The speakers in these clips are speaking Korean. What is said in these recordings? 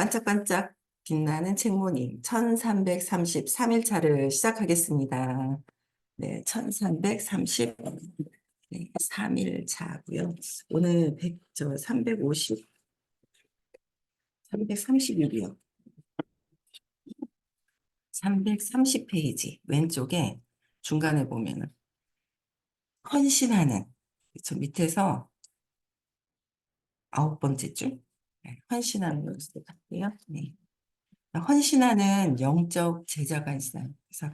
반짝반짝 빛나는 책모님 1333일차를 시작하겠습니다. 네, 1333일차고요. 오늘 350, 330일이요. 330페이지 왼쪽에 중간에 보면은 헌신하는 저 밑에서 9번째 줄, 네, 헌신하는 것을 할게요. 네. 헌신하는 영적 제자가 있어요. 그래서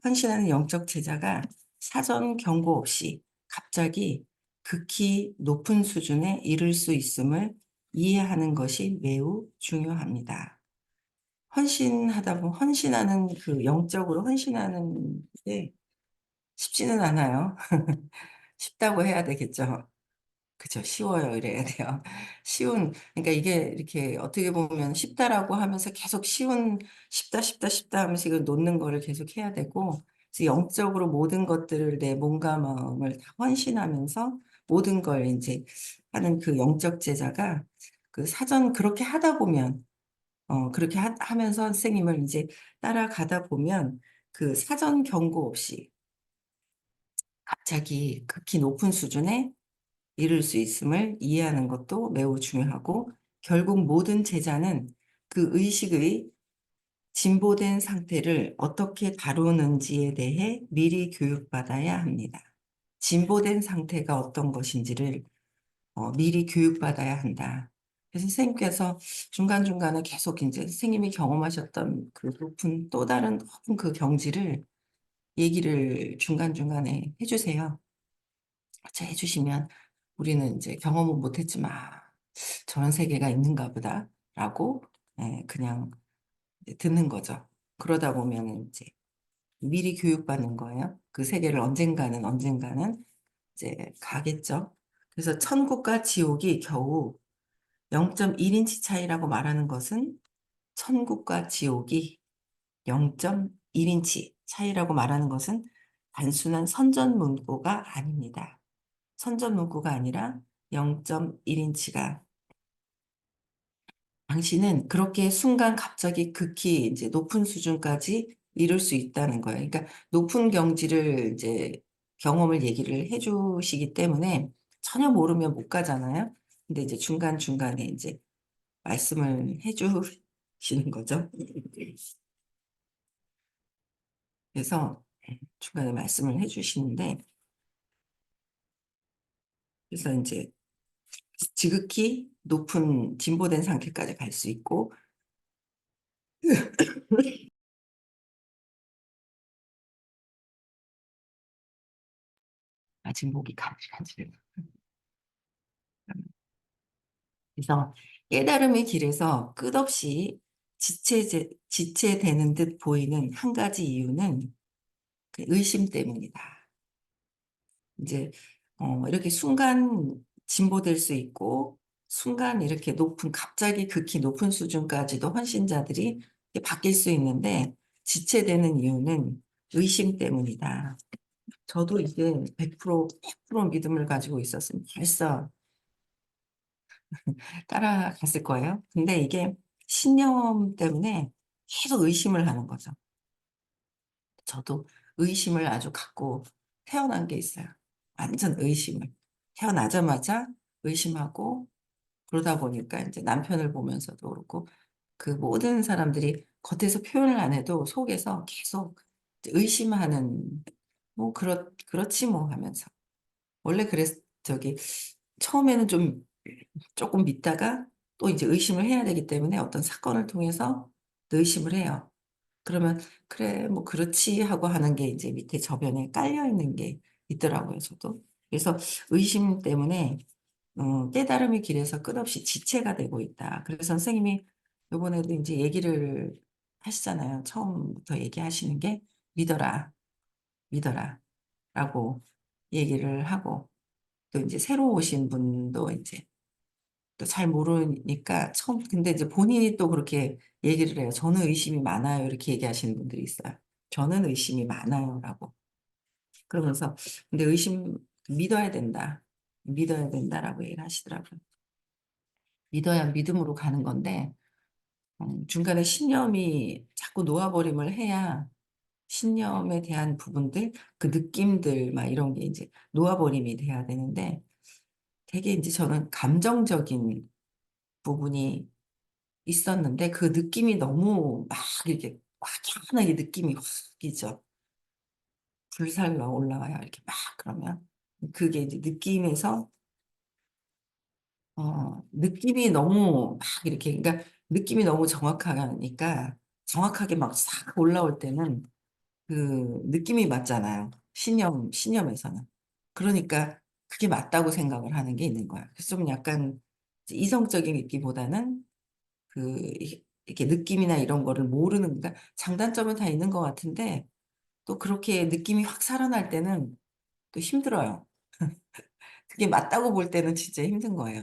헌신하는 영적 제자가 사전 경고 없이 갑자기 극히 높은 수준에 이를 수 있음을 이해하는 것이 매우 중요합니다. 헌신하다 보면 헌신하는 그 영적으로 헌신하는 게 쉽지는 않아요. 쉽다고 해야 되겠죠. 그죠. 쉬워요. 이래야 돼요. 그러니까 이게 이렇게 어떻게 보면 쉽다라고 하면서 계속 쉽다, 쉽다, 쉽다 하면서 이걸 놓는 거를 계속 해야 되고, 그래서 영적으로 모든 것들을 내 몸과 마음을 다 헌신하면서 모든 걸 이제 하는 그 영적 제자가 그 사전 그렇게 하다 보면, 그렇게 하면서 선생님을 이제 따라가다 보면 그 사전 경고 없이 갑자기 극히 높은 수준의 이룰 수 있음을 이해하는 것도 매우 중요하고 결국 모든 제자는 그 의식의 진보된 상태를 어떻게 다루는지에 대해 미리 교육받아야 합니다. 진보된 상태가 어떤 것인지를 미리 교육받아야 한다. 그래서 선생님께서 중간중간에 계속 이제 선생님이 경험하셨던 그 높은 또 다른 높은 그 경지를 얘기를 중간중간에 해주세요. 해주시면 우리는 이제 경험은 못했지만 저런 세계가 있는가 보다라고 그냥 이제 듣는 거죠. 그러다 보면 이제 미리 교육받는 거예요. 그 세계를 언젠가는 이제 가겠죠. 그래서 천국과 지옥이 겨우 0.1인치 차이라고 말하는 것은 천국과 지옥이 0.1인치 차이라고 말하는 것은 단순한 선전문구가 아닙니다. 선전문구가 아니라 0.1인치가 당신은 그렇게 순간 갑자기 극히 이제 높은 수준까지 이룰 수 있다는 거예요. 그러니까 높은 경지를 이제 경험을 얘기를 해주시기 때문에 전혀 모르면 못 가잖아요. 근데 이제 중간중간에 이제 말씀을 해주시는 거죠. 그래서 중간에 말씀을 해주시는데, 그래서 이제 지극히 높은 진보된 상태까지 갈 수 있고, 아직 목이 간질간질. 그래서 깨달음의 길에서 끝없이 지체되는 듯 보이는 한 가지 이유는 그 의심 때문이다. 이제 이렇게 순간 진보될 수 있고 순간 이렇게 갑자기 극히 높은 수준까지도 헌신자들이 이렇게 바뀔 수 있는데 지체되는 이유는 의심 때문이다. 저도 이게 100% 믿음을 가지고 있었으면 벌써 따라갔을 거예요. 근데 이게 신념 때문에 계속 의심을 하는 거죠. 저도 의심을 아주 갖고 태어난 게 있어요. 완전 의심을. 태어나자마자 의심하고 그러다 보니까 이제 남편을 보면서도 그렇고 그 모든 사람들이 겉에서 표현을 안 해도 속에서 계속 의심하는 뭐 그렇지 뭐 하면서 원래 저기 처음에는 좀 조금 믿다가 또 이제 의심을 해야 되기 때문에 어떤 사건을 통해서 의심을 해요. 그러면 그래 뭐 그렇지 하고 하는 게 이제 밑에 저변에 깔려 있는 게 있더라고요, 저도. 그래서 의심 때문에 깨달음의 길에서 끝없이 지체가 되고 있다. 그래서 선생님이 이번에도 이제 얘기를 하시잖아요. 처음부터 얘기하시는 게 믿어라, 믿어라 라고 얘기를 하고 또 이제 새로 오신 분도 이제 또 잘 모르니까 근데 이제 본인이 또 그렇게 얘기를 해요. 저는 의심이 많아요. 이렇게 얘기하시는 분들이 있어요. 저는 의심이 많아요라고. 그러면서 근데 믿어야 된다. 믿어야 된다라고 얘기를 하시더라고요. 믿어야 믿음으로 가는 건데 중간에 신념이 자꾸 놓아버림을 해야 신념에 대한 부분들, 그 느낌들, 막 이런 게 이제 놓아버림이 돼야 되는데, 되게 이제 저는 감정적인 부분이 있었는데, 그 느낌이 너무 막 이렇게 확연하게 느낌이 확 이죠. 불살라 올라와요. 이렇게 막 그러면. 그게 이제 느낌에서, 느낌이 너무 막 이렇게, 그러니까 느낌이 너무 정확하니까, 정확하게 막 싹 올라올 때는 그 느낌이 맞잖아요. 신념에서는. 그러니까 그게 맞다고 생각을 하는 게 있는 거야. 그래서 좀 약간 이성적인 있기보다는 이렇게 느낌이나 이런 거를 모르는, 그러니까 장단점은 다 있는 것 같은데 또 그렇게 느낌이 확 살아날 때는 또 힘들어요. 그게 맞다고 볼 때는 진짜 힘든 거예요.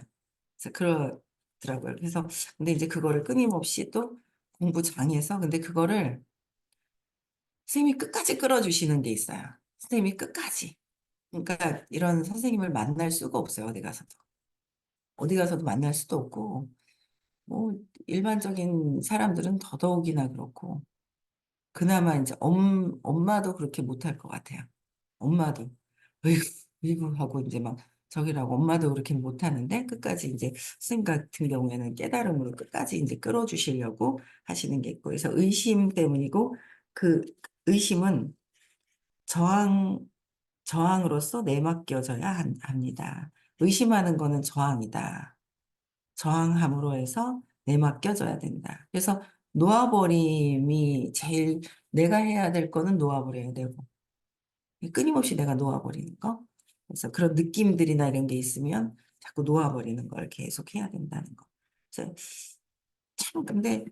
그래서 그러더라고요. 그래서 근데 이제 그거를 끊임없이 또 공부장에서 근데 그거를 선생님이 끝까지 끌어주시는 게 있어요. 선생님이 끝까지. 그러니까 이런 선생님을 만날 수가 없어요. 어디 가서도. 어디 가서도 만날 수도 없고, 뭐, 일반적인 사람들은 더더욱이나 그렇고, 그나마 이제 엄마도 그렇게 못할 것 같아요. 엄마도. 으이구, 으이구 하고 이제 막 저기라고 엄마도 그렇게 못하는데 끝까지 이제 선생님 같은 경우에는 깨달음으로 끝까지 이제 끌어주시려고 하시는 게 있고, 그래서 의심 때문이고, 그 의심은 저항, 저항으로서 내맡겨져야 합니다. 의심하는 거는 저항이다. 저항함으로 해서 내맡겨져야 된다. 그래서 놓아버림이 제일 내가 해야 될 거는 놓아버려야 되고, 끊임없이 내가 놓아버리는 거. 그래서 그런 느낌들이나 이런 게 있으면 자꾸 놓아버리는 걸 계속 해야 된다는 거. 그래서 참, 근데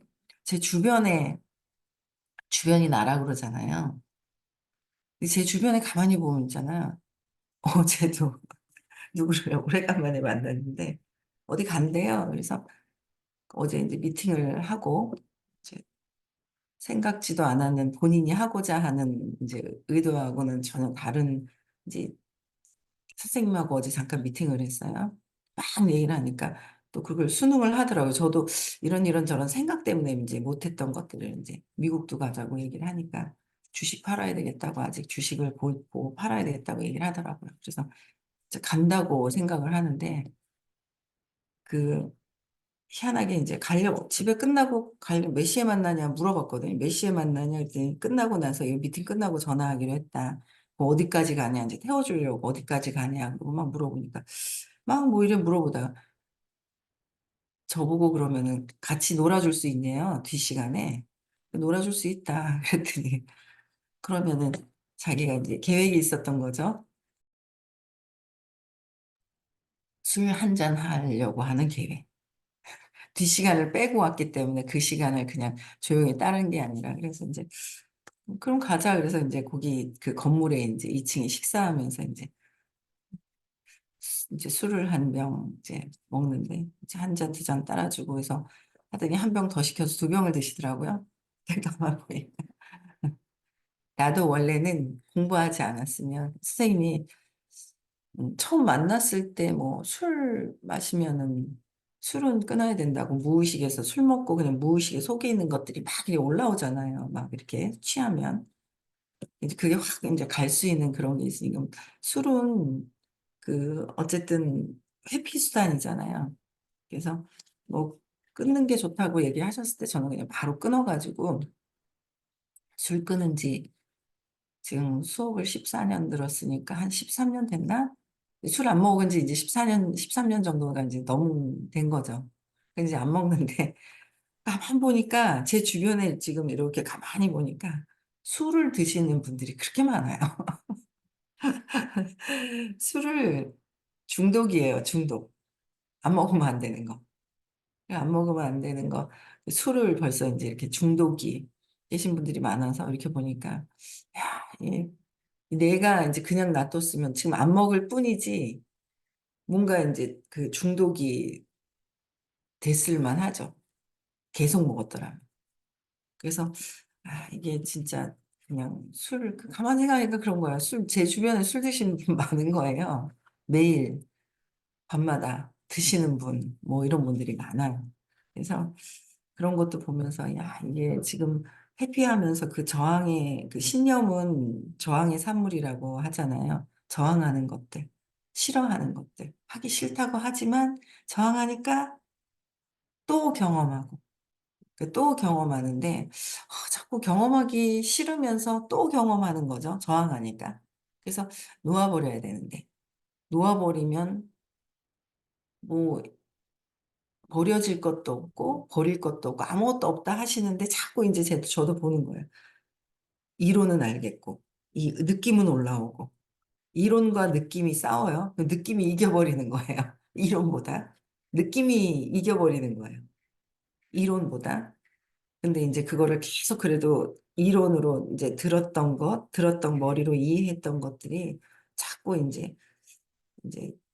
제 주변이 나라 그러잖아요. 근데 제 주변에 가만히 보면 있잖아. 어제도 누구를 오래간만에 만났는데 어디 간대요. 그래서 어제 이제 미팅을 하고 이제 생각지도 않았는 본인이 하고자 하는 이제 의도하고는 전혀 다른 이제 선생님하고 어제 잠깐 미팅을 했어요. 막 얘기를 하니까 또 그걸 수능을 하더라고요. 저도 이런 저런 생각 때문에 이제 못했던 것들을 이제 미국도 가자고 얘기를 하니까 주식 팔아야 되겠다고 아직 주식을 보고 팔아야 되겠다고 얘기를 하더라고요. 그래서 이제 간다고 생각을 하는데 그 희한하게 이제 가려고 집에 끝나고 가려 몇 시에 만나냐 물어봤거든요. 몇 시에 만나냐 그랬더니 끝나고 나서 이 미팅 끝나고 전화하기로 했다. 뭐 어디까지 가냐 이제 태워주려고 어디까지 가냐 그거 막 물어보니까 막 뭐 이래 물어보다가 저보고 그러면은 같이 놀아줄 수 있네요. 뒷시간에 놀아줄 수 있다. 그랬더니 그러면은 자기가 이제 계획이 있었던 거죠. 술 한 잔 하려고 하는 계획. 뒷시간을 빼고 왔기 때문에 그 시간을 그냥 조용히 따른 게 아니라 그래서 이제 그럼 가자. 그래서 이제 거기 그 건물에 이제 2층에 식사하면서 이제 술을 한 병 이제 먹는데 이제 한 잔, 두 잔 따라주고 해서 하더니 한 병 더 시켜서 두 병을 드시더라고요. 잠깐만 보니 나도 원래는 공부하지 않았으면 선생님이 처음 만났을 때 뭐 술 마시면은 술은 끊어야 된다고 무의식에서 술 먹고 그냥 무의식에 속에 있는 것들이 막 이렇게 올라오잖아요. 막 이렇게 취하면. 이제 그게 확 이제 갈 수 있는 그런 게 있으니까 술은 그 어쨌든 회피 수단이잖아요. 그래서 뭐 끊는 게 좋다고 얘기하셨을 때 저는 그냥 바로 끊어가지고 술 끊은 지 지금 수업을 14년 들었으니까 한 13년 됐나? 술 안 먹은 지 이제 14년, 13년 정도가 이제 너무 된 거죠. 근데 이제 안 먹는데 가만 보니까 제 주변에 지금 이렇게 가만히 보니까 술을 드시는 분들이 그렇게 많아요. 술을 중독이에요, 중독. 안 먹으면 안 되는 거. 안 먹으면 안 되는 거. 술을 벌써 이제 이렇게 중독이 계신 분들이 많아서 이렇게 보니까, 야, 내가 이제 그냥 놔뒀으면 지금 안 먹을 뿐이지, 뭔가 이제 그 중독이 됐을 만하죠. 계속 먹었더라면. 그래서, 이게 진짜 그냥 술, 가만히 생각하니까 그런 거야. 제 주변에 술 드시는 분 많은 거예요. 매일. 밤마다 드시는 분, 뭐 이런 분들이 많아요. 그래서 그런 것도 보면서, 야, 이게 지금 회피하면서 그 저항의, 그 신념은 저항의 산물이라고 하잖아요. 저항하는 것들, 싫어하는 것들, 하기 싫다고 하지만 저항하니까 또 경험하고, 또 경험하는데, 자꾸 경험하기 싫으면서 또 경험하는 거죠. 저항하니까. 그래서 놓아버려야 되는데, 놓아버리면 뭐 버려질 것도 없고 버릴 것도 없고 아무것도 없다 하시는데 자꾸 이제 저도 보는 거예요. 이론은 알겠고 이 느낌은 올라오고 이론과 느낌이 싸워요. 그 느낌이 이겨버리는 거예요. 이론보다 느낌이 이겨버리는 거예요. 이론보다. 근데 이제 그거를 계속 그래도 이론으로 이제 들었던 머리로 이해했던 것들이 자꾸 이제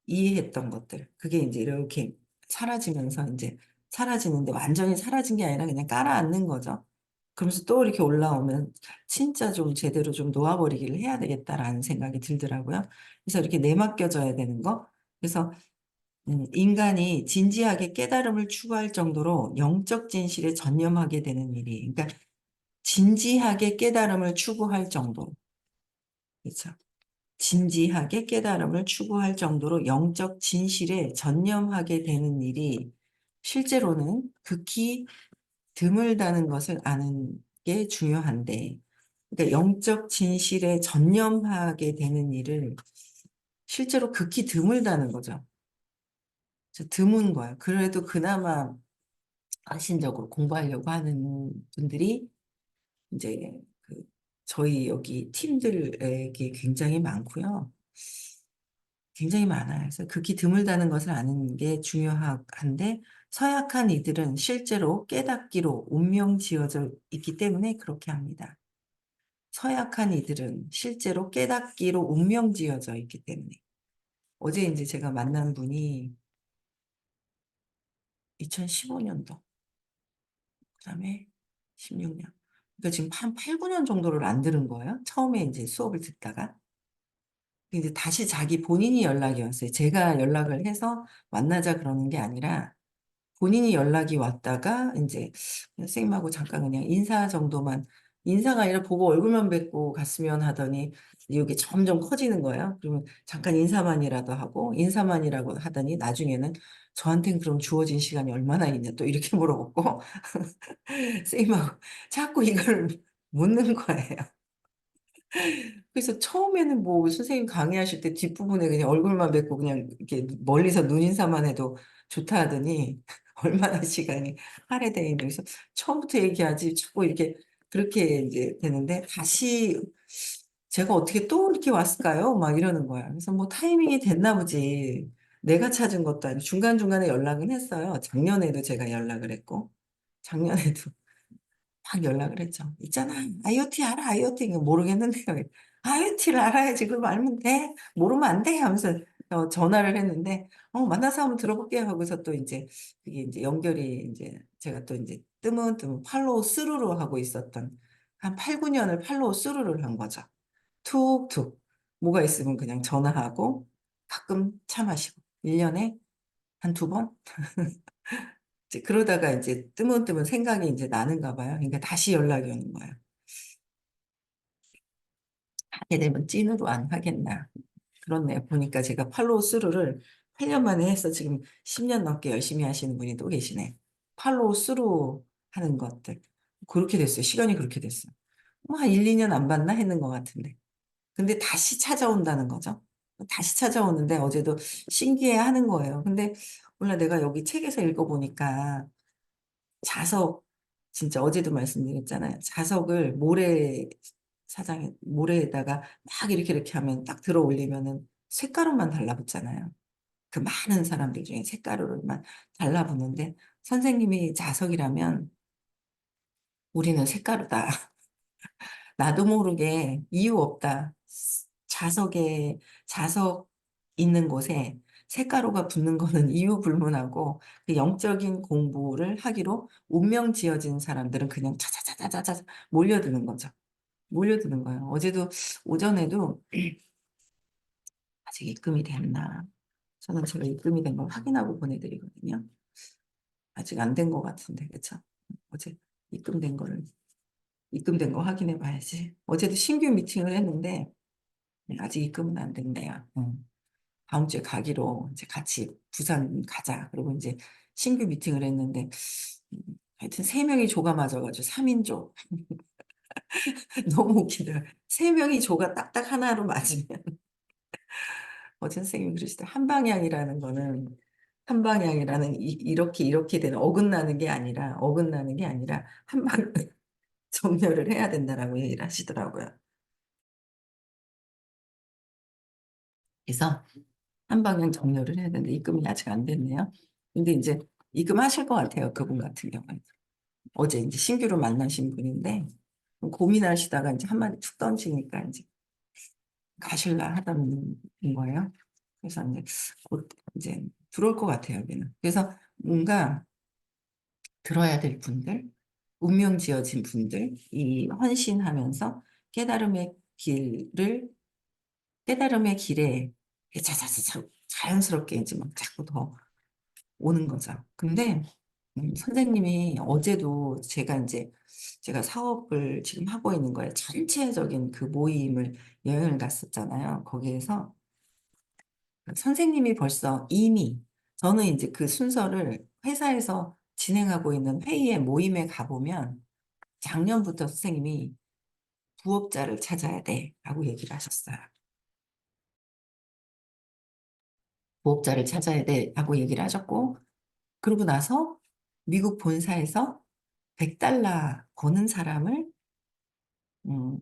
이해했던 것들. 그게 이제 이렇게 사라지면서 이제 사라지는데 완전히 사라진 게 아니라 그냥 깔아앉는 거죠. 그러면서 또 이렇게 올라오면 진짜 좀 제대로 좀 놓아버리기를 해야 되겠다라는 생각이 들더라고요. 그래서 이렇게 내맡겨져야 되는 거. 그래서 인간이 진지하게 깨달음을 추구할 정도로 영적 진실에 전념하게 되는 일이, 그러니까 진지하게 깨달음을 추구할 정도로, 그렇죠. 진지하게 깨달음을 추구할 정도로 영적 진실에 전념하게 되는 일이 실제로는 극히 드물다는 것을 아는 게 중요한데, 그러니까 영적 진실에 전념하게 되는 일을 실제로 극히 드물다는 거죠. 드문 거예요. 그래도 그나마 핵심적으로 공부하려고 하는 분들이 이제 그 저희 여기 팀들에게 굉장히 많고요. 굉장히 많아요. 그래서 극히 드물다는 것을 아는 게 중요한데 서약한 이들은 실제로 깨닫기로 운명지어져 있기 때문에 그렇게 합니다. 서약한 이들은 실제로 깨닫기로 운명지어져 있기 때문에. 어제 이제 제가 만난 분이 2015년도, 그다음에 16년. 그러니까 지금 한 8, 9년 정도를 안 들은 거예요. 처음에 이제 수업을 듣다가. 이제 다시 자기 본인이 연락이 왔어요. 제가 연락을 해서 만나자 그러는 게 아니라 본인이 연락이 왔다가 이제 선생님하고 잠깐 그냥 인사 정도만 인사가 아니라 보고 얼굴만 뵙고 갔으면 하더니 이게 점점 커지는 거예요. 그러면 잠깐 인사만이라도 하고 인사만이라고 하더니 나중에는 저한테는 그럼 주어진 시간이 얼마나 있냐 또 이렇게 물어보고 선생님하고 자꾸 이걸 묻는 거예요. 그래서 처음에는 뭐 선생님 강의하실 때 뒷부분에 그냥 얼굴만 뵙고 그냥 이렇게 멀리서 눈인사만 해도 좋다 하더니 얼마나 시간이 할애되어 있는 그래서 처음부터 얘기하지 자꾸 이렇게 그렇게 이제 되는데 다시 제가 어떻게 또 이렇게 왔을까요? 막 이러는 거야. 그래서 뭐 타이밍이 됐나 보지. 내가 찾은 것도 아니고 중간중간에 연락은 했어요. 작년에도 제가 연락을 했고 작년에도 막 연락을 했죠. 있잖아. IoT 알아? IoT 이거 모르겠는데요. IoT를 알아야지. 그걸 알면 돼. 모르면 안 돼. 하면서 전화를 했는데 만나서 한번 들어볼게요. 하고서 또 이제 그게 이제 연결이 이제 제가 또 이제 뜨문뜨문 팔로우 스루로 하고 있었던 한 8, 9년을 팔로우 스루를 한 거죠. 툭툭. 뭐가 있으면 그냥 전화하고 가끔 차 마시고 1년에 한 두 번? 이제 그러다가 이제 뜨문뜨문 생각이 이제 나는가 봐요. 그러니까 다시 연락이 오는 거예요. 하게 되면 찐으로 안 하겠나. 그렇네요. 보니까 제가 팔로우 스루를 8년 만에 해서 지금 10년 넘게 열심히 하시는 분이 또 계시네. 팔로우 스루 하는 것들. 그렇게 됐어요. 시간이 그렇게 됐어요. 뭐 한 1, 2년 안 봤나 했는 것 같은데. 근데 다시 찾아온다는 거죠. 다시 찾아오는데 어제도 신기해 하는 거예요. 근데 몰라 내가 여기 책에서 읽어보니까 자석 진짜 어제도 말씀드렸잖아요. 자석을 모래에다가 막 이렇게 하면 딱 들어 올리면은 쇳가루만 달라붙잖아요. 그 많은 사람들 중에 쇳가루를만 달라붙는데 선생님이 자석이라면 우리는 쇳가루다. 나도 모르게 이유 없다. 자석 있는 곳에 쇳가루가 붙는 거는 이유 불문하고 그 영적인 공부를 하기로 운명 지어진 사람들은 그냥 차차차차차차 몰려드는 거죠. 몰려드는 거예요. 어제도 오전에도 아직 입금이 됐나? 저는 제가 입금이 된 걸 확인하고 보내드리거든요. 아직 안 된 것 같은데, 그쵸? 어제 입금된 거를, 입금된 거 확인해 봐야지. 어제도 신규 미팅을 했는데, 아직 입금은 안 된대요. 다음 주에 가기로 이제 같이 부산 가자. 그리고 이제 신규 미팅을 했는데, 음, 하여튼 세 명이 조가 맞아가지고 3인조. 너무 웃기더라. 세 명이 조가 딱딱 하나로 맞으면. 어제 선생님이 그러시더라. 한방향이라는 거는, 한방향이라는 이렇게 되는, 어긋나는 게 아니라, 한방, 정렬을 해야 된다라고 얘기를 하시더라고요. 그래서 한방향 정렬을 해야 되는데 입금이 아직 안 됐네요. 근데 이제 입금하실 것 같아요. 그분 같은 경우는. 어제 이제 신규로 만나신 분인데 고민하시다가 이제 한마디 툭 던지니까 이제 가실라 하다는 거예요. 그래서 이제 곧 이제 들어올 것 같아요, 여기는. 그래서 뭔가 들어야 될 분들, 운명 지어진 분들, 이 헌신하면서 깨달음의 길을, 깨달음의 길에 자자자자 자연스럽게 이제 막 자꾸 더 오는 거죠. 근데 선생님이 어제도 제가 사업을 지금 하고 있는 거에 전체적인 그 모임을 여행을 갔었잖아요. 거기에서 선생님이 벌써 이미 저는 이제 그 순서를 회사에서 진행하고 있는 회의에 모임에 가보면 작년부터 선생님이 부업자를 찾아야 돼라고 얘기를 하셨어요. 부업자를 찾아야 돼라고 얘기를 하셨고 그러고 나서 미국 본사에서 100달러 버는 사람을 음,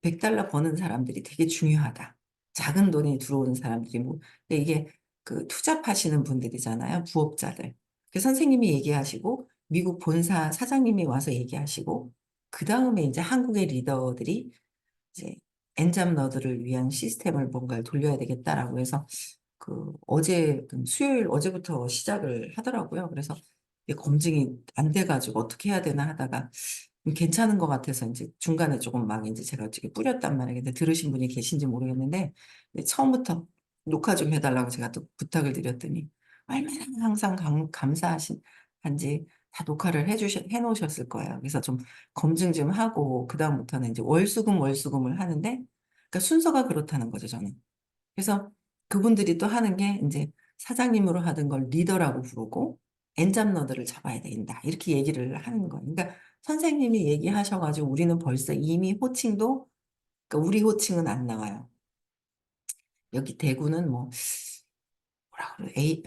100달러 버는 사람들이 되게 중요하다. 작은 돈이 들어오는 사람들이 뭐 근데 이게 그 투잡하시는 분들이잖아요. 부업자들. 그 선생님이 얘기하시고 미국 본사 사장님이 와서 얘기하시고 그 다음에 이제 한국의 리더들이 이제 엔잡 너드를 위한 시스템을 뭔가를 돌려야 되겠다라고 해서 그 수요일 어제부터 시작을 하더라고요. 그래서 이게 검증이 안 돼가지고 어떻게 해야 되나 하다가 괜찮은 것 같아서 이제 중간에 조금 막 이제 제가 어떻게 뿌렸단 말이에요. 근데 들으신 분이 계신지 모르겠는데 처음부터 녹화 좀 해달라고 제가 또 부탁을 드렸더니 얼마나 항상 감사하신 한지 다 녹화를 해놓으셨을 거예요. 그래서 좀 검증 좀 하고 그다음부터는 이제 월수금을 하는데 그러니까 순서가 그렇다는 거죠, 저는. 그래서 그분들이 또 하는 게 이제 사장님으로 하던 걸 리더라고 부르고 엔잡러들을 잡아야 된다. 이렇게 얘기를 하는 거예요. 그러니까 선생님이 얘기하셔가지고 우리는 벌써 이미 호칭도, 그러니까 우리 호칭은 안 나와요. 여기 대구는 뭐, 뭐라 그래,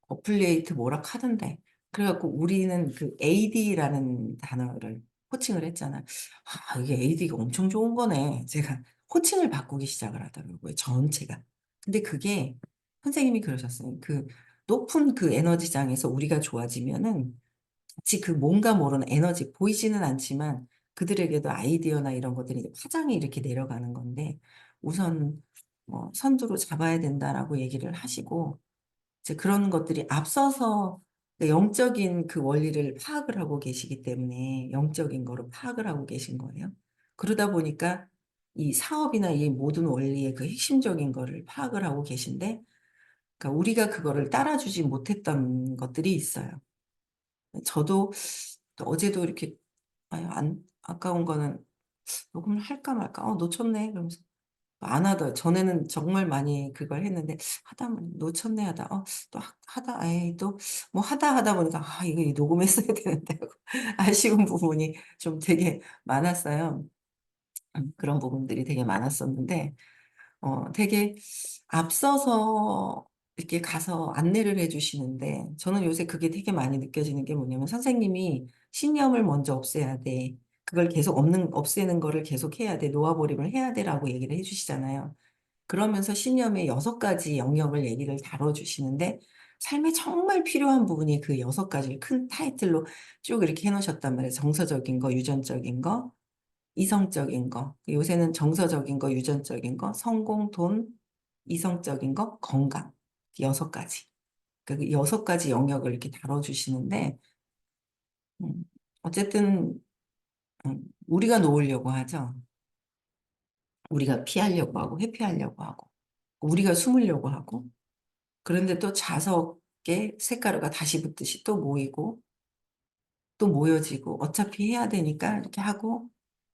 어플리에이트 뭐라 하던데. 그래갖고 우리는 그 AD라는 단어를 호칭을 했잖아. 아, 이게 AD가 엄청 좋은 거네. 제가 호칭을 바꾸기 시작을 하더라고요. 전체가. 근데 그게 선생님이 그러셨어요. 그 높은 그 에너지장에서 우리가 좋아지면은 마치 그 뭔가 모르는 에너지 보이지는 않지만 그들에게도 아이디어나 이런 것들이 이제 파장이 이렇게 내려가는 건데 우선 선두로 잡아야 된다라고 얘기를 하시고 이제 그런 것들이 앞서서 그 영적인 그 원리를 파악을 하고 계시기 때문에 영적인 거로 파악을 하고 계신 거예요. 그러다 보니까 이 사업이나 이 모든 원리의 그 핵심적인 거를 파악을 하고 계신데 그러니까 우리가 그거를 따라주지 못했던 것들이 있어요. 저도 또 어제도 이렇게 아까운 거는 녹음을 할까 말까 놓쳤네 그러면서 안 하다 전에는 정말 많이 그걸 했는데 하다 놓쳤네 하다 또 하다 에이 또 뭐 하다 보니까 이거 녹음했어야 되는데 하고 아쉬운 부분이 좀 되게 많았어요. 그런 부분들이 되게 많았었는데 되게 앞서서 이렇게 가서 안내를 해주시는데 저는 요새 그게 되게 많이 느껴지는 게 뭐냐면 선생님이 신념을 먼저 없애야 돼. 그걸 계속 없애는 거를 계속 해야 돼. 놓아버림을 해야 돼라고 얘기를 해주시잖아요. 그러면서 신념의 6가지 영역을 얘기를 다뤄주시는데 삶에 정말 필요한 부분이 그 6가지를 큰 타이틀로 쭉 이렇게 해놓으셨단 말이에요. 정서적인 거, 유전적인 거, 이성적인 거, 요새는 정서적인 거, 유전적인 거, 성공, 돈, 이성적인 거, 건강. 6가지. 그 6가지 영역을 이렇게 다뤄주시는데, 어쨌든, 우리가 놓으려고 하죠. 우리가 피하려고 하고, 회피하려고 하고, 우리가 숨으려고 하고, 그런데 또 자석에 색가루가 다시 붙듯이 또 모이고, 또 모여지고 어차피 해야 되니까 이렇게 하고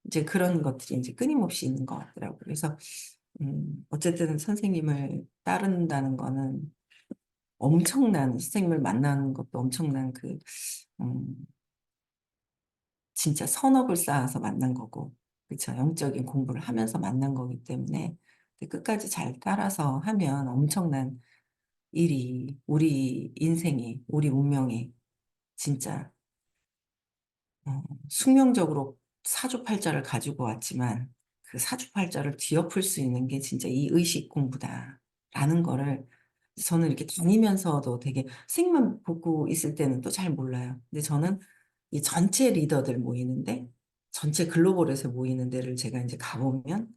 이제 그런 것들이 이제 끊임없이 있는 것 같더라고요. 그래서 어쨌든 선생님을 따른다는 거는 엄청난 선생님을 만나는 것도 엄청난 음, 진짜 선업을 쌓아서 만난 거고, 그쵸. 영적인 공부를 하면서 만난 거기 때문에 근데 끝까지 잘 따라서 하면 엄청난 일이 우리 인생에, 우리 운명에 진짜 숙명적으로 사주팔자를 가지고 왔지만 그 사주팔자를 뒤엎을 수 있는 게 진짜 이 의식 공부다라는 거를 저는 이렇게 다니면서도 되게 선생님만 보고 있을 때는 또 잘 몰라요. 근데 저는 이 전체 리더들 모이는데 전체 글로벌에서 모이는 데를 제가 이제 가보면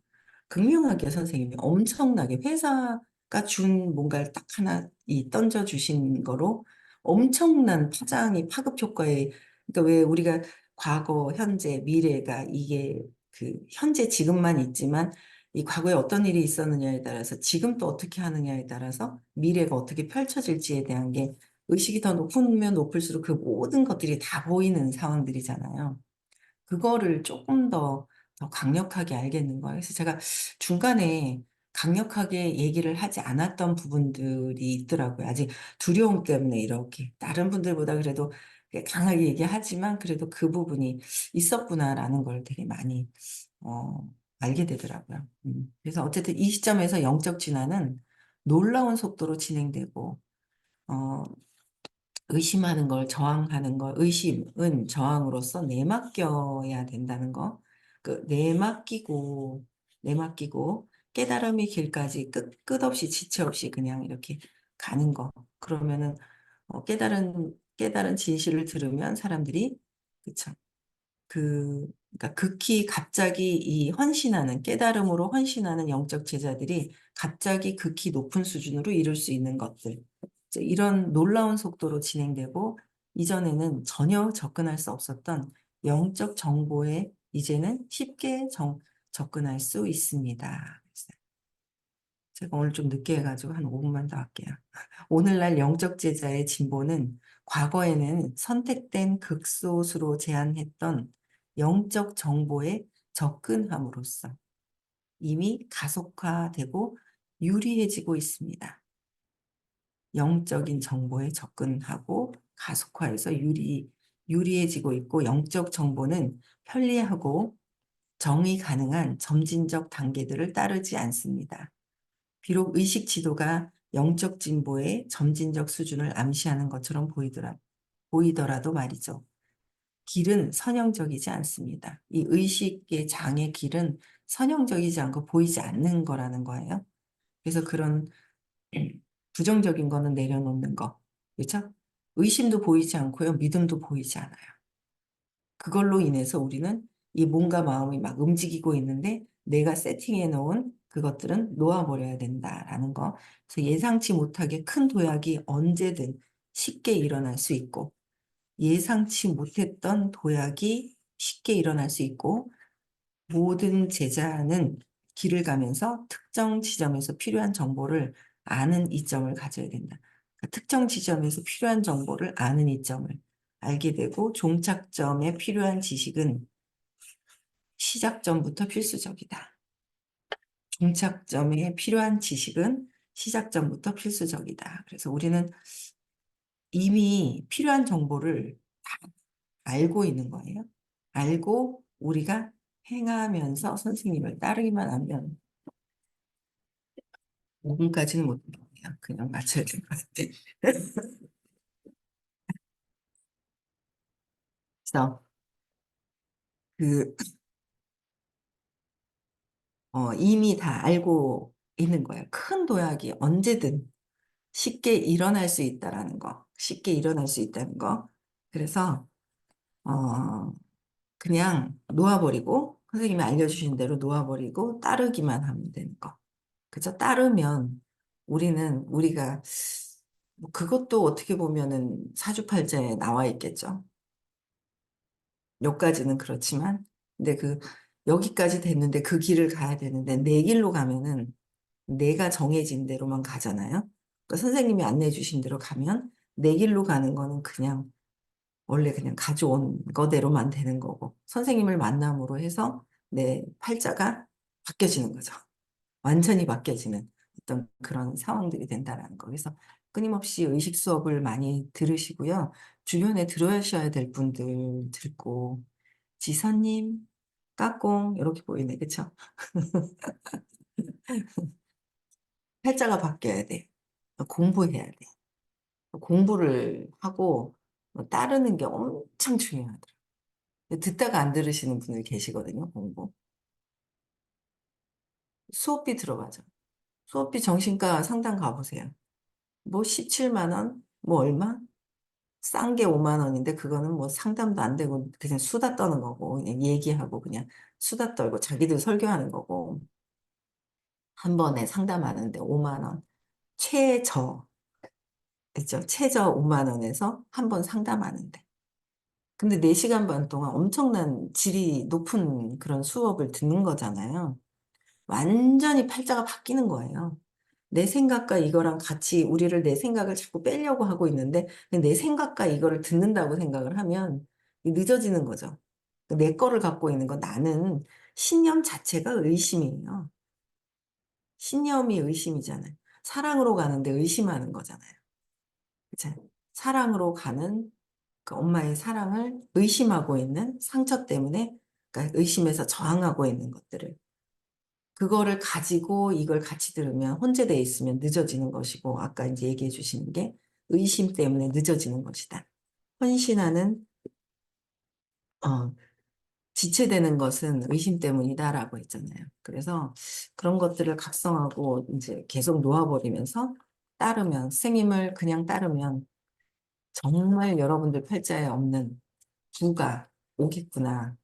극명하게 선생님이 엄청나게 회사가 준 뭔가를 딱 하나 이 던져 주신 거로 엄청난 파장이 파급 효과에 그러니까 왜 우리가 과거, 현재, 미래가 이게 그 현재 지금만 있지만 이 과거에 어떤 일이 있었느냐에 따라서 지금 또 어떻게 하느냐에 따라서 미래가 어떻게 펼쳐질지에 대한 게 의식이 더 높으면 높을수록 그 모든 것들이 다 보이는 상황들이잖아요. 그거를 조금 더 강력하게 알겠는 거예요. 그래서 제가 중간에 강력하게 얘기를 하지 않았던 부분들이 있더라고요. 아직 두려움 때문에 이렇게. 다른 분들보다 그래도 강하게 얘기하지만 그래도 그 부분이 있었구나라는 걸 되게 많이, 어, 알게 되더라고요. 그래서 어쨌든 이 시점에서 영적 진화는 놀라운 속도로 진행되고, 어, 의심하는 걸 저항하는 걸 의심은 저항으로서 내맡겨야 된다는 거. 내맡기고 깨달음의 길까지 끝없이 지체 없이 그냥 이렇게 가는 거. 그러면은 깨달은 진실을 들으면 사람들이 그쵸. 그러니까 극히 갑자기 이 헌신하는 깨달음으로 헌신하는 영적 제자들이 갑자기 극히 높은 수준으로 이룰 수 있는 것들. 이제 이런 놀라운 속도로 진행되고 이전에는 전혀 접근할 수 없었던 영적 정보에 이제는 쉽게 접근할 수 있습니다. 제가 오늘 좀 늦게 해가지고 한 5분만 더 할게요. 오늘날 영적 제자의 진보는 과거에는 선택된 극소수로 제한했던 영적 정보에 접근함으로써 이미 가속화되고 유리해지고 있습니다. 영적인 정보에 접근하고 가속화해서 유리해지고 있고 영적 정보는 편리하고 정의 가능한 점진적 단계들을 따르지 않습니다. 비록 의식 지도가 영적 진보의 점진적 수준을 암시하는 것처럼 보이더라도 말이죠. 길은 선형적이지 않습니다. 이 의식의 장의 길은 선형적이지 않고 보이지 않는 거라는 거예요. 그래서 그런 부정적인 거는 내려놓는 거. 그렇죠? 의심도 보이지 않고요. 믿음도 보이지 않아요. 그걸로 인해서 우리는 이 몸과 마음이 막 움직이고 있는데 내가 세팅해 놓은 그것들은 놓아버려야 된다라는 거. 그래서 예상치 못하게 큰 도약이 언제든 쉽게 일어날 수 있고 예상치 못했던 도약이 쉽게 일어날 수 있고 모든 제자는 길을 가면서 특정 지점에서 필요한 정보를 아는 이점을 가져야 된다. 그러니까 특정 지점에서 필요한 정보를 아는 이점을 알게 되고 종착점에 필요한 지식은 시작점부터 필수적이다. 종착점에 필요한 지식은 시작점부터 필수적이다. 그래서 우리는 이미 필요한 정보를 다 알고 있는 거예요. 알고 우리가 행하면서 선생님을 따르기만 하면 5분까지는 못 해요. 그냥 맞춰야 될 것 같아. 그래서 그, 이미 다 알고 있는 거예요. 큰 도약이 언제든 쉽게 일어날 수 있다라는 거. 쉽게 일어날 수 있다는 거. 그래서, 어, 그냥 놓아버리고, 선생님이 알려주신 대로 놓아버리고, 따르기만 하면 되는 거. 그죠? 따르면 우리가, 뭐 그것도 어떻게 보면은 사주팔자에 나와 있겠죠. 여기까지는 그렇지만, 근데 여기까지 됐는데 그 길을 가야 되는데 내 길로 가면은 내가 정해진 대로만 가잖아요. 그러니까 선생님이 안내해 주신 대로 가면 내 길로 가는 거는 그냥 원래 그냥 가져온 거대로만 되는 거고 선생님을 만남으로 해서 내 팔자가 바뀌어지는 거죠. 완전히 바뀌어지는 어떤 그런 상황들이 된다라는 거. 그래서 끊임없이 의식 수업을 많이 들으시고요. 주변에 들으셔야 될 분들 듣고 지선님, 까꿍 이렇게 보이네. 그쵸? 팔자가 바뀌어야 돼. 공부해야 돼. 공부를 하고 따르는 게 엄청 중요하더라고요. 듣다가 안 들으시는 분들 계시거든요, 공부. 수업비 들어가죠. 수업비 정신과 상담 가보세요. 뭐 17만 원? 뭐 얼마? 싼 게 5만 원인데 그거는 뭐 상담도 안 되고 그냥 수다 떠는 거고 그냥 얘기하고 그냥 수다 떨고 자기들 설교하는 거고 한 번에 상담하는데 5만 원. 최저, 그죠? 최저 5만 원에서 한 번 상담하는데. 근데 4시간 반 동안 엄청난 질이 높은 그런 수업을 듣는 거잖아요. 완전히 팔자가 바뀌는 거예요. 내 생각과 이거랑 같이 우리를 내 생각을 자꾸 빼려고 하고 있는데 내 생각과 이거를 듣는다고 생각을 하면 늦어지는 거죠. 내 거를 갖고 있는 건 나는 신념 자체가 의심이에요. 신념이 의심이잖아요. 사랑으로 가는데 의심하는 거잖아요. 그쵸? 사랑으로 가는 그 엄마의 사랑을 의심하고 있는 상처 때문에 그러니까 의심해서 저항하고 있는 것들을 그거를 가지고 이걸 같이 들으면 혼재되어 있으면 늦어지는 것이고 아까 이제 얘기해 주시는 게 의심 때문에 늦어지는 것이다. 헌신하는 어, 지체되는 것은 의심 때문이다라고 했잖아요. 그래서 그런 것들을 각성하고 이제 계속 놓아버리면서 따르면 스님을 그냥 따르면 정말 여러분들 팔자에 없는 부가 오겠구나.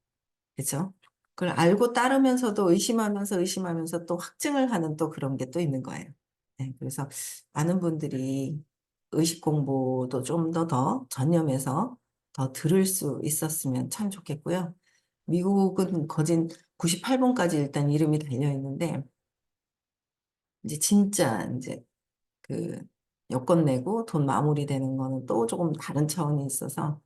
그죠? 그걸 알고 따르면서도 의심하면서 또 확증을 하는 또 그런 게 또 있는 거예요. 네, 그래서 많은 분들이 의식 공부도 좀 더 전념해서 더 들을 수 있었으면 참 좋겠고요. 미국은 거진 98번까지 일단 이름이 달려 있는데, 이제 진짜 이제 그 여권 내고 돈 마무리되는 거는 또 조금 다른 차원이 있어서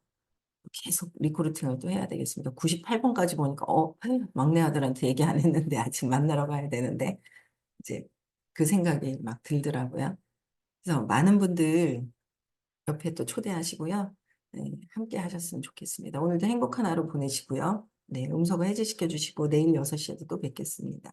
계속 리크루팅을 또 해야 되겠습니다. 98번까지 보니까 막내 아들한테 얘기 안 했는데 아직 만나러 가야 되는데 이제 그 생각이 막 들더라고요. 그래서 많은 분들 옆에 또 초대하시고요. 네, 함께 하셨으면 좋겠습니다. 오늘도 행복한 하루 보내시고요. 네, 음소거 해제시켜 주시고 내일 6시에도 또 뵙겠습니다.